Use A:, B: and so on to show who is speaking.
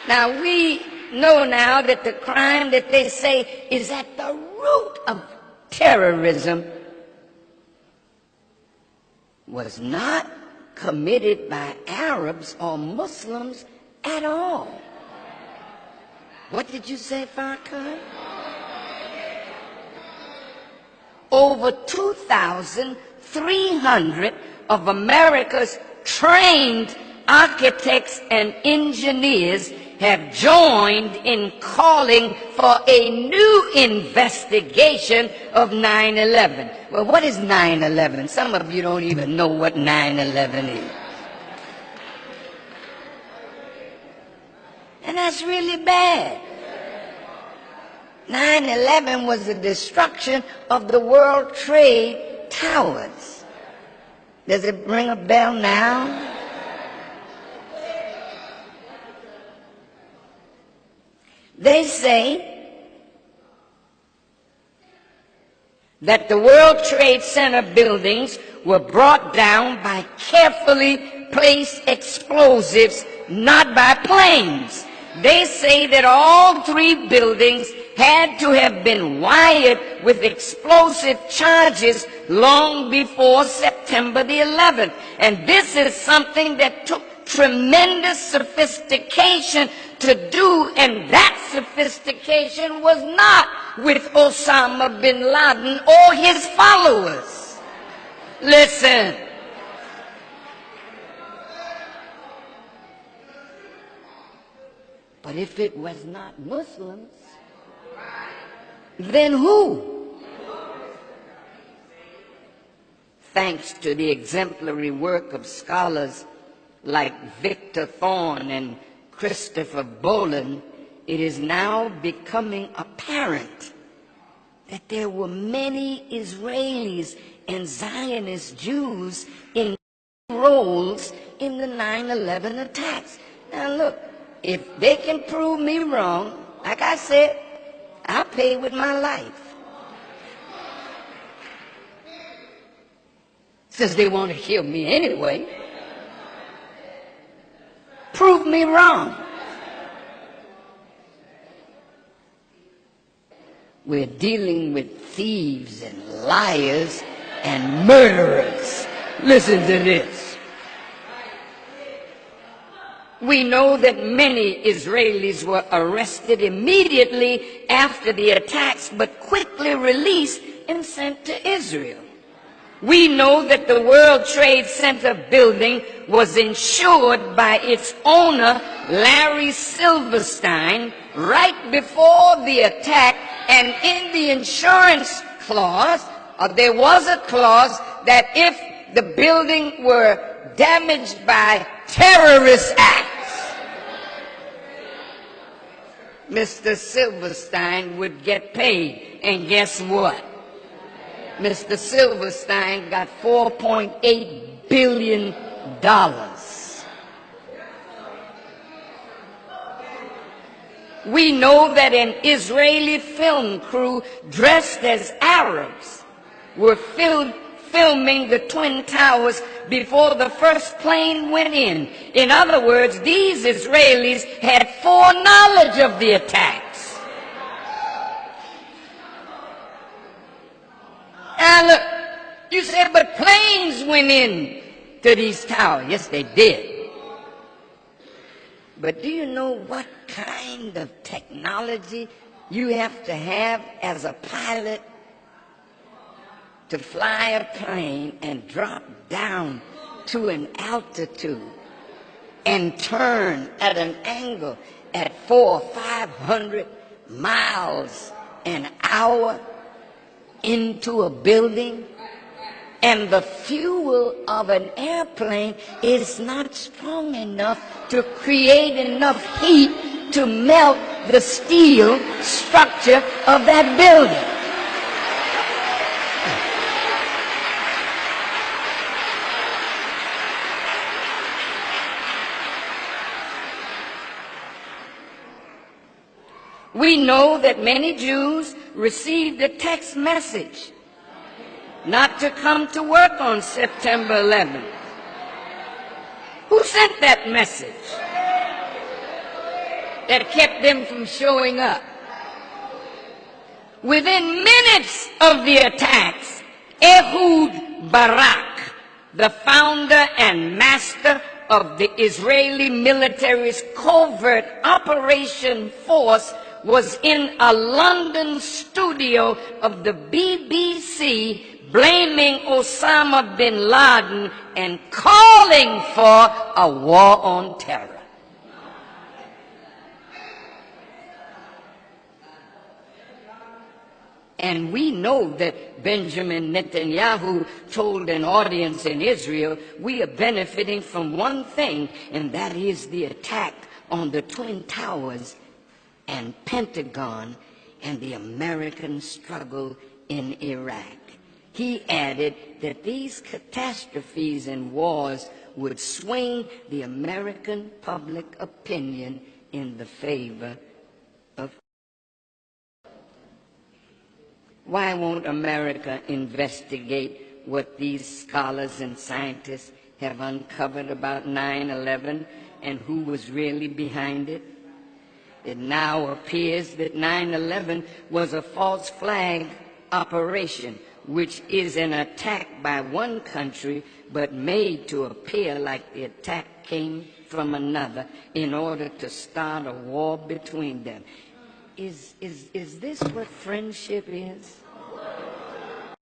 A: Now, we know now that the crime that they say is at the root of terrorism was not committed by Arabs or Muslims at all. What did you say, Farrakhan? Over 2,300 of America's trained architects and engineers have joined in calling for a new investigation of 9/11. Well, what is 9/11? Some of you don't even know what 9/11 is. And that's really bad. 9/11 was the destruction of the World Trade Towers. Does it ring a bell now? They say that the World Trade Center buildings were brought down by carefully placed explosives, not by planes. They say that all three buildings had to have been wired with explosive charges long before September the 11th. And this is something that took tremendous sophistication to do, and that sophistication was not with Osama bin Laden or his followers. Listen. But if it was not Muslims, then who? Thanks to the exemplary work of scholars like Victor Thorne and Christopher Boland, it is now becoming apparent that there were many Israelis and Zionist Jews in roles in the 9/11 attacks. Now look, if they can prove me wrong, like I said, I'll pay with my life. Since they want to kill me anyway, prove me wrong. We're dealing with thieves and liars and murderers. Listen to this. We know that many Israelis were arrested immediately after the attacks, but quickly released and sent to Israel. We know that the World Trade Center building was insured by its owner, Larry Silverstein, right before the attack, and in the insurance clause, there was a clause that if the building were damaged by terrorist acts, Mr. Silverstein would get paid. And guess what? Mr. Silverstein got $4.8 billion. We know that an Israeli film crew dressed as Arabs were filming the Twin Towers before the first plane went in. In other words, these Israelis had foreknowledge of the attacks. Now look, you say, but planes went in to these towers. Yes, they did. But do you know what kind of technology you have to have as a pilot to fly a plane and drop down to an altitude and turn at an angle at 400 or 500 miles an hour into a building? And the fuel of an airplane is not strong enough to create enough heat to melt the steel structure of that building. We know that many Jews received a text message not to come to work on September 11th. Who sent that message? that kept them from showing up. Within minutes of the attacks, Ehud Barak, the founder and master of the Israeli military's covert operation force, was in a London studio of the BBC blaming Osama bin Laden and calling for a war on terror. And we know that Benjamin Netanyahu told an audience in Israel, we are benefiting from one thing, and that is the attack on the Twin Towers and Pentagon and the American struggle in Iraq. He added that these catastrophes and wars would swing the American public opinion in the favor of. Why won't America investigate what these scholars and scientists have uncovered about 9/11 and who was really behind it? It now appears that 9/11 was a false flag operation, which is an attack by one country but made to appear like the attack came from another in order to start a war between them. Is this what friendship is?